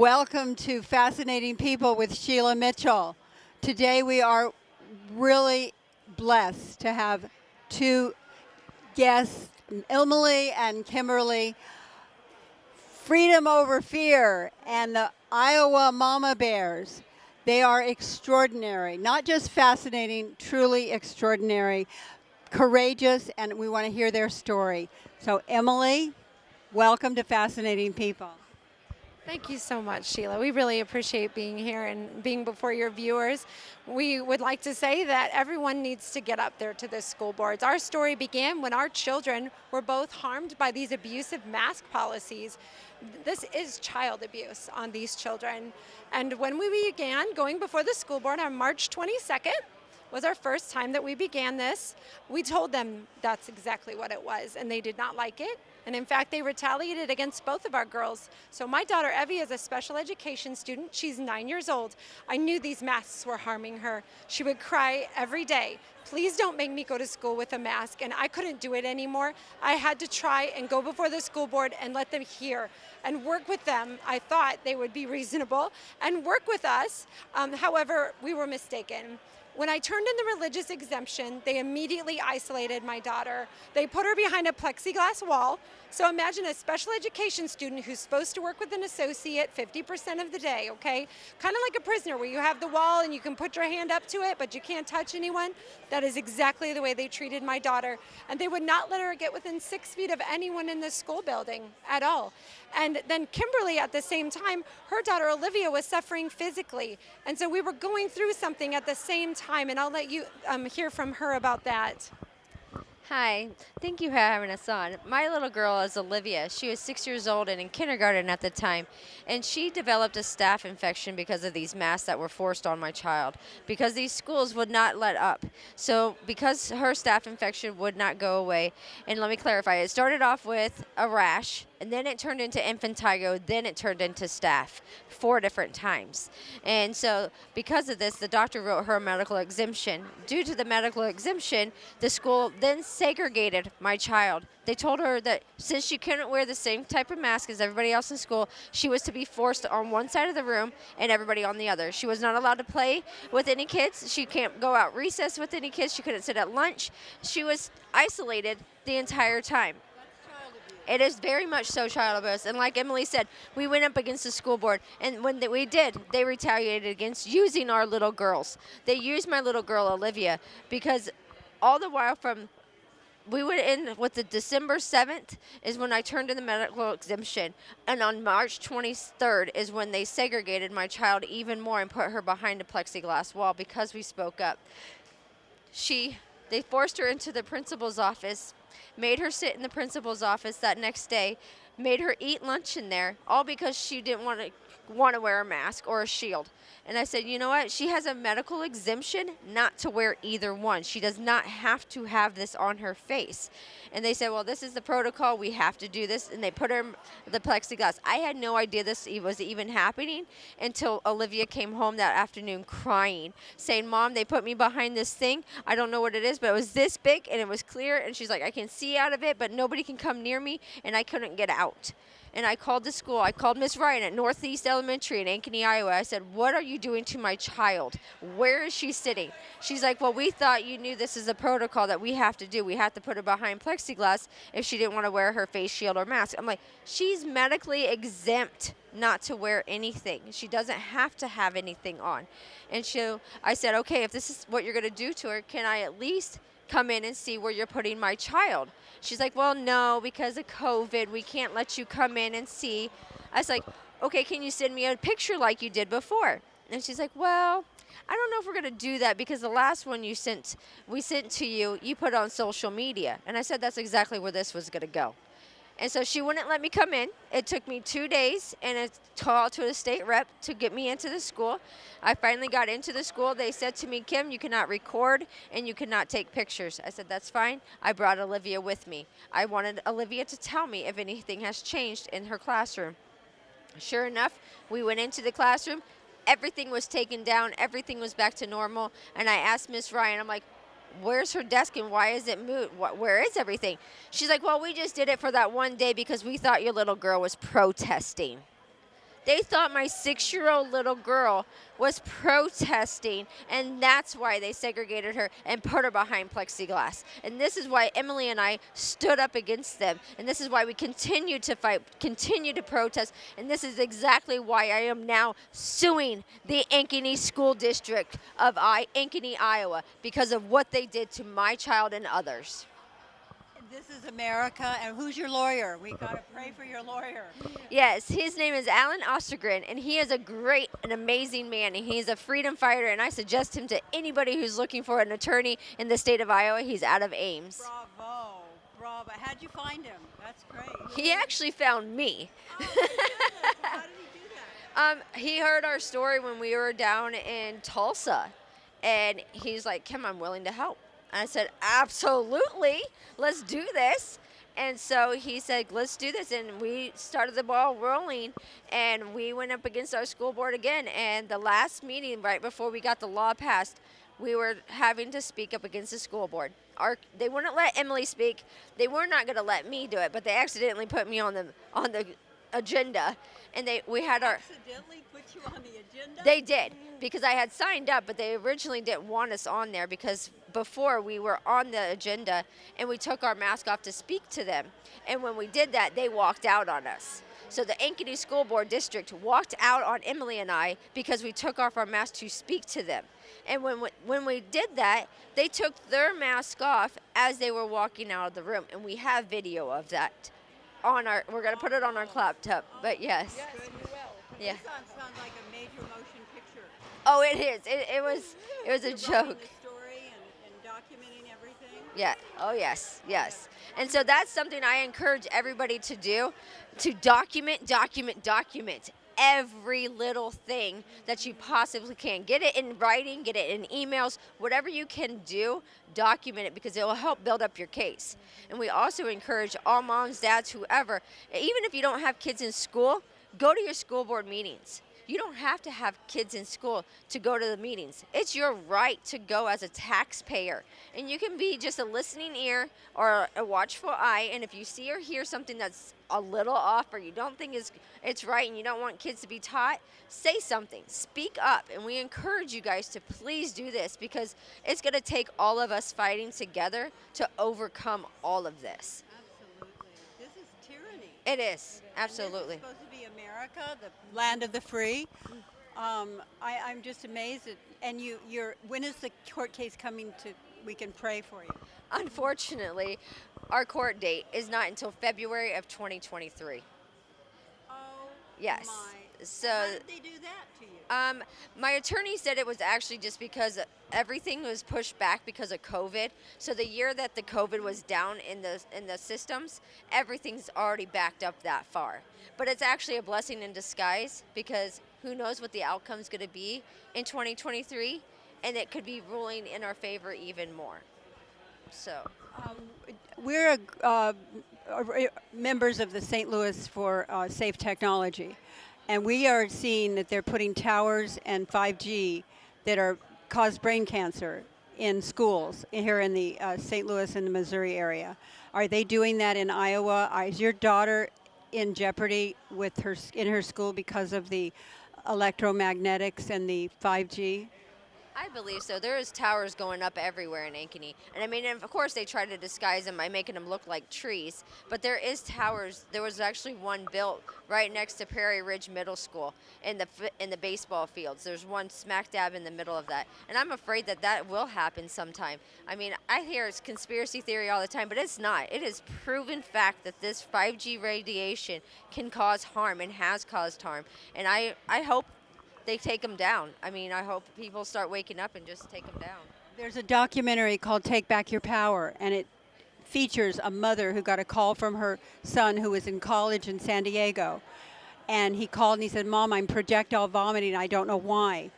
Welcome to Fascinating People with Sheilah Mitchell. Today we are really blessed to have two guests, Emily and Kimberly, Freedom Over Fear and the Iowa Mama Bears. They are extraordinary, not just fascinating, truly extraordinary, courageous, and we want to hear their story. So Emily, welcome to Fascinating People. Thank you so much, Sheilah. We really appreciate being here and being before your viewers. We would like to say that everyone needs to get up there to the school boards. Our story began when our children were both harmed by these abusive mask policies. This is child abuse on these children. And when we began going before the school board on March 22nd, was our first time that we began this. We told them that's exactly what it was, and they did not like it. And in fact, they retaliated against both of our girls. So my daughter, Evie, is a special education student. She's 9 years old. I knew these masks were harming her. She would cry every day, "Please don't make me go to school with a mask." And I couldn't do it anymore. I had to try and go before the school board and let them hear and work with them. I thought they would be reasonable and work with us. However, we were mistaken. When I turned in the religious exemption, they immediately isolated my daughter. They put her behind a plexiglass wall. So imagine a special education student who's supposed to work with an associate 50% of the day, okay? Kind of like a prisoner where you have the wall and you can put your hand up to it, but you can't touch anyone. That is exactly the way they treated my daughter. And they would not let her get within 6 feet of anyone in the school building at all. And then Kimberly, at the same time, her daughter Olivia was suffering physically. And so we were going through something at the same time, and I'll let you hear from her about that. Hi, thank you for having us on. My little girl is Olivia. She was 6 years old and in kindergarten at the time, and she developed a staph infection because of these masks that were forced on my child, because these schools would not let up. So because her staph infection would not go away, and let me clarify, it started off with a rash, and then it turned into impetigo, then it turned into staph 4 different times. And so because of this, the doctor wrote her a medical exemption. Due to the medical exemption, the school then segregated my child. They told her that since she couldn't wear the same type of mask as everybody else in school, she was to be forced on one side of the room and everybody on the other. She was not allowed to play with any kids. She can't go out recess with any kids. She couldn't sit at lunch. She was isolated the entire time. It is very much so child abuse. And like Emily said, we went up against the school board. And when we did, they retaliated against using our little girls. They used my little girl, Olivia, because all the while we went in with the December 7th is when I turned in the medical exemption. And on March 23rd is when they segregated my child even more and put her behind a plexiglass wall because we spoke up. They forced her into the principal's office, made her sit in the principal's office that next day, made her eat lunch in there, all because she didn't want to wear a mask or a shield. And I said, you know what? She has a medical exemption not to wear either one. She does not have to have this on her face. And they said, well, this is the protocol. We have to do this. And they put her in the plexiglass. I had no idea this was even happening until Olivia came home that afternoon crying, saying, Mom, they put me behind this thing. I don't know what it is, but it was this big and it was clear. And she's like, I can see out of it, but nobody can come near me. And I couldn't get out. And I called the school. I called Miss Ryan at Northeast Elementary in Ankeny, Iowa. I said, what are you doing to my child? Where is she sitting? She's like, well, we thought you knew this is a protocol that we have to do. We have to put her behind plexiglass if she didn't want to wear her face shield or mask. I'm like, she's medically exempt not to wear anything. She doesn't have to have anything on. And so I said, okay, if this is what you're going to do to her, can I at least come in and see where you're putting my child? She's like, well, no, because of COVID, we can't let you come in and see. I was like, okay, can you send me a picture like you did before? And she's like, well, I don't know if we're going to do that because the last one we sent to you, you put on social media. And I said, that's exactly where this was going to go. And so she wouldn't let me come in. It took me 2 days and a call to a state rep to get me into the school. I finally got into the school. They said to me, Kim, you cannot record and you cannot take pictures. I said, that's fine. I brought Olivia with me. I wanted Olivia to tell me if anything has changed in her classroom. Sure enough, we went into the classroom. Everything was taken down. Everything was back to normal. And I asked Miss Ryan, I'm like, where's her desk and why is it moved? Where is everything? She's like, well, we just did it for that one day because we thought your little girl was protesting. They thought my 6-year-old little girl was protesting, and that's why they segregated her and put her behind plexiglass. And this is why Emily and I stood up against them. And this is why we continue to fight, continue to protest. And this is exactly why I am now suing the Ankeny School District of Ankeny, Iowa, because of what they did to my child and others. This is America, and who's your lawyer? We got to pray for your lawyer. Yes, his name is Alan Ostergren, and he is a great and amazing man, and he's a freedom fighter, and I suggest him to anybody who's looking for an attorney in the state of Iowa. He's out of Ames. Bravo, bravo. How'd you find him? That's great. He actually found me. Oh, my goodness. How did he do that? He heard our story when we were down in Tulsa, and he's like, Kim, I'm willing to help. And I said, absolutely, let's do this. And so he said, let's do this. And we started the ball rolling, and we went up against our school board again. And the last meeting, right before we got the law passed, we were having to speak up against the school board. They wouldn't let Emily speak. They were not going to let me do it, but they accidentally put me on the agenda. And we had our... Accidentally put you on the agenda? They did, because I had signed up, but they originally didn't want us on there because before we were on the agenda and we took our mask off to speak to them. And when we did that, they walked out on us. So the Ankeny School Board District walked out on Emily and I because we took off our mask to speak to them. And when we did that, they took their mask off as they were walking out of the room. And we have video of that. We're going to put it on our laptop, but yes. Yes, we will. Yeah. This sounds like a major motion picture. Oh, it is. It was a You're writing joke. the story and documenting everything. Yeah. Oh, yes. Yes. And so that's something I encourage everybody to do, to document every little thing that you possibly can. Get it in writing, get it in emails, whatever you can do, document it because it will help build up your case. And we also encourage all moms, dads, whoever, even if you don't have kids in school, go to your school board meetings. You don't have to have kids in school to go to the meetings. It's your right to go as a taxpayer. And you can be just a listening ear or a watchful eye. And if you see or hear something that's a little off or you don't think it's right and you don't want kids to be taught, say something. Speak up. And we encourage you guys to please do this because it's going to take all of us fighting together to overcome all of this. Absolutely. This is tyranny. It is. Absolutely. And this is supposed to be America, the land of the free. I'm just amazed at, and when is the court case coming to, we can pray for you? Unfortunately, our court date is not until February of 2023. Oh, Yes. my. So, How did they do that to you? my attorney said it was actually just because everything was pushed back because of COVID. So the year that the COVID was down in the systems, everything's already backed up that far. But it's actually a blessing in disguise because who knows what the outcome's going to be in 2023, and it could be ruling in our favor even more. So. We're members of the St. Louis for Safe Technology, and we are seeing that they're putting towers and 5G that cause brain cancer in schools here in the St. Louis and the Missouri area. Are they doing that in Iowa? Is your daughter in jeopardy in her school because of the electromagnetics and the 5G? I believe so. There is towers going up everywhere in Ankeny. And I mean, of course, they try to disguise them by making them look like trees. But there is towers. There was actually one built right next to Prairie Ridge Middle School in the baseball fields. There's one smack dab in the middle of that. And I'm afraid that will happen sometime. I mean, I hear it's conspiracy theory all the time, but it's not. It is proven fact that this 5G radiation can cause harm and has caused harm. And I hope they take them down. I mean, I hope people start waking up and just take them down. There's a documentary called Take Back Your Power, and it features a mother who got a call from her son who was in college in San Diego. And he called and he said, "Mom, I'm projectile vomiting. I don't know why."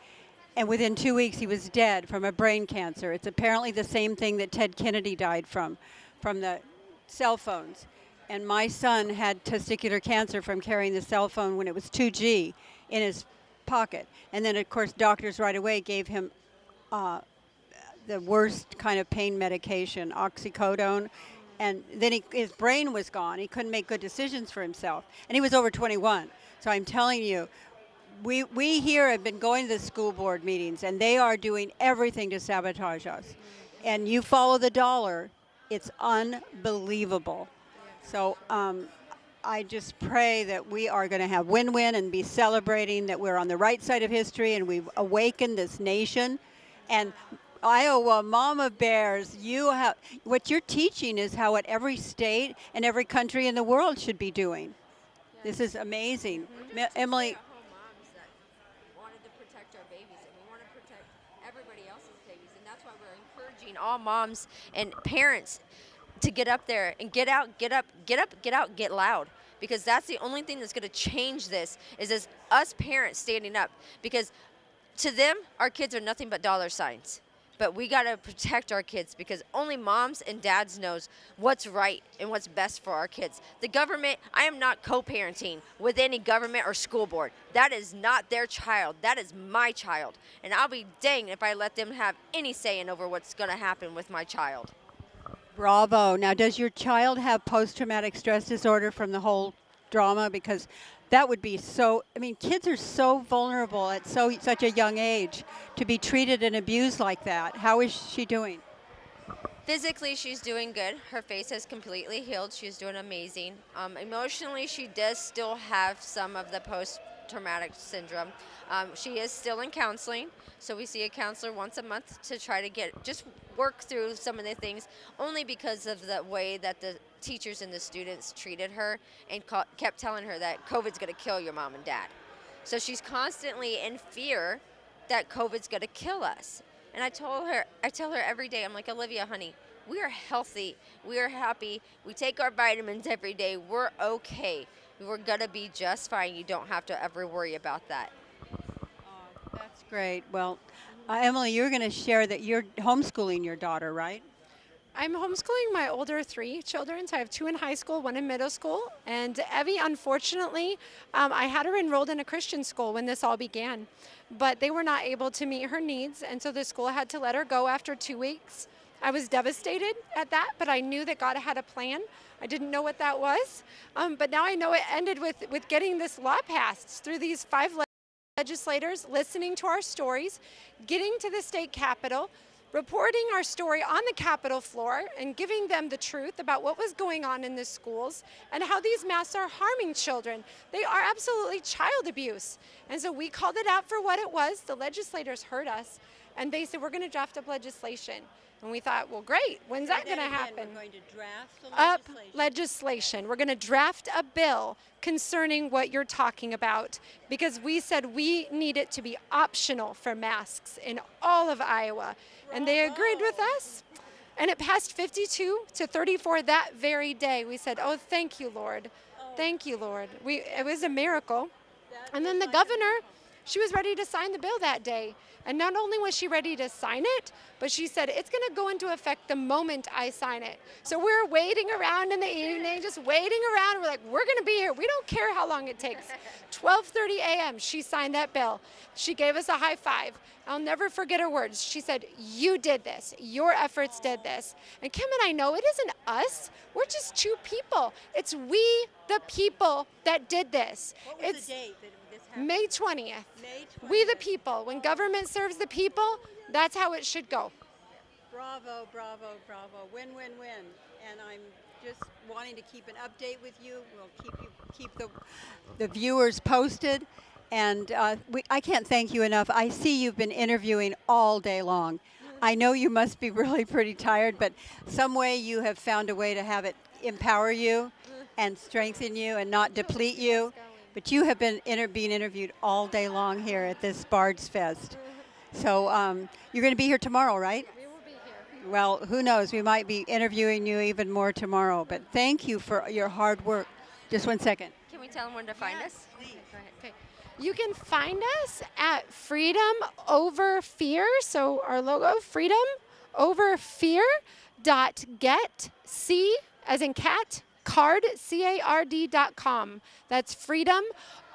And within 2 weeks, he was dead from a brain cancer. It's apparently the same thing that Ted Kennedy died from the cell phones. And my son had testicular cancer from carrying the cell phone when it was 2G in his pocket. And then, of course, doctors right away gave him the worst kind of pain medication, oxycodone. And then his brain was gone. He couldn't make good decisions for himself. And he was over 21. So I'm telling you, we here have been going to the school board meetings, and they are doing everything to sabotage us. And you follow the dollar, it's unbelievable. So I just pray that we are going to have win-win and be celebrating that we're on the right side of history and we've awakened this nation. And Iowa Mama Bears, you have what you're teaching is how what every state and every country in the world should be doing. This is amazing. Emily, Stay-at-home moms that wanted to protect our babies, and we want to protect everybody else's babies, and that's why we're encouraging all moms and parents to get up there and get out, get up, get up, get out, get loud. Because that's the only thing that's going to change this is as us parents standing up. Because to them, our kids are nothing but dollar signs. But we got to protect our kids because only moms and dads knows what's right and what's best for our kids. The government, I am not co-parenting with any government or school board. That is not their child. That is my child. And I'll be danged if I let them have any saying over what's going to happen with my child. bravo. Now, does your child have post-traumatic stress disorder from the whole drama? Because that would be so, I mean, kids are so vulnerable at such a young age to be treated and abused like that. How is she doing? Physically, she's doing good. Her face has completely healed. She's doing amazing. Emotionally, she does still have some of the post-traumatic syndrome. She is still in counseling, so we see a counselor once a month to try to just work through some of the things, only because of the way that the teachers and the students treated her and kept telling her that COVID's going to kill your mom and dad. So she's constantly in fear that COVID's going to kill us. And I tell her every day, I'm like, Olivia, honey, we are healthy. We are happy. We take our vitamins every day. We're okay. We're going to be just fine. You don't have to ever worry about that. That's great. Well, Emily, you're going to share that you're homeschooling your daughter, right? I'm homeschooling my older 3 children. So I have 2 in high school, 1 in middle school. And Evie, unfortunately, I had her enrolled in a Christian school when this all began, but they were not able to meet her needs. And so the school had to let her go after 2 weeks. I was devastated at that, but I knew that God had a plan. I didn't know what that was. But now I know it ended with getting this law passed through these 5 legislators, listening to our stories, getting to the state capitol, reporting our story on the Capitol floor and giving them the truth about what was going on in the schools and how these masks are harming children. They are absolutely child abuse. And so we called it out for what it was. The legislators heard us, and they said, we're going to draft up legislation. And we thought, well, great. When's that going to happen? We're going to draft the Up legislation. legislation. We're going to draft a bill concerning what you're talking about, because we said we need it to be optional for masks in all of Iowa. And they agreed with us. And it passed 52 to 34 that very day. We said, oh, thank you, Lord. Thank you, Lord. It was a miracle. And then the governor, she was ready to sign the bill that day. And not only was she ready to sign it, but she said, it's going to go into effect the moment I sign it. So we're waiting around in the evening, just waiting around. We're like, we're going to be here. We don't care how long it takes. 12:30 a.m., she signed that bill. She gave us a high five. I'll never forget her words. She said, you did this. Your efforts did this. And Kim and I know it isn't us. We're just 2 people. It's we, the people, that did this. What was the date that this happened? May 20th. May 20th. We the people. When government serves the people, that's how it should go. Bravo, bravo, bravo. Win, win, win. And I'm just wanting to keep an update with you. We'll keep the viewers posted. And I can't thank you enough. I see you've been interviewing all day long. I know you must be really pretty tired, but some way you have found a way to have it empower you and strengthen you and not deplete you. But you have been being interviewed all day long here at this Bards Fest. So you're going to be here tomorrow, right? We will be here. Well, who knows? We might be interviewing you even more tomorrow. But thank you for your hard work. Just one second. Can we tell them where to find us? Please. Go ahead. Okay. You can find us at Freedom Over Fear. So our logo, Freedom Over Fear.get, C as in cat, card, CARD.com. That's Freedom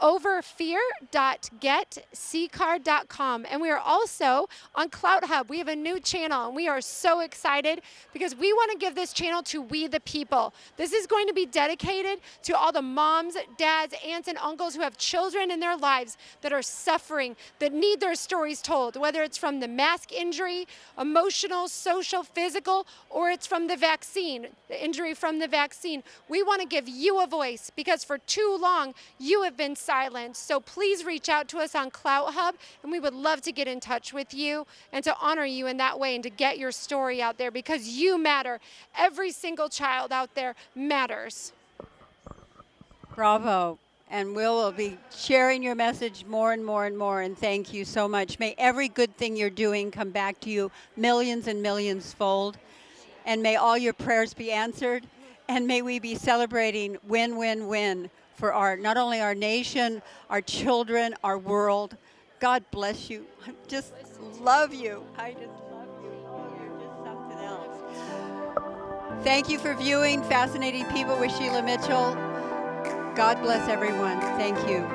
overfear.getccard.com. And we are also on Clout Hub. We have a new channel, and we are so excited because we want to give this channel to we the people. This is going to be dedicated to all the moms, dads, aunts, and uncles who have children in their lives that are suffering, that need their stories told, whether it's from the mask injury, emotional, social, physical, or it's from the vaccine, the injury from the vaccine. We want to give you a voice because for too long you have been silent. So please reach out to us on Clout Hub, and we would love to get in touch with you and to honor you in that way and to get your story out there because you matter. Every single child out there matters. Bravo. And we'll be sharing your message more and more and more. And thank you so much. May every good thing you're doing come back to you millions and millions fold. And may all your prayers be answered. And may we be celebrating win, win, win for not only our nation, our children, our world. God bless you. I just love you. I just love you. Oh, you're just something else. Thank you for viewing Fascinating People with Sheilah Mitchell. God bless everyone. Thank you.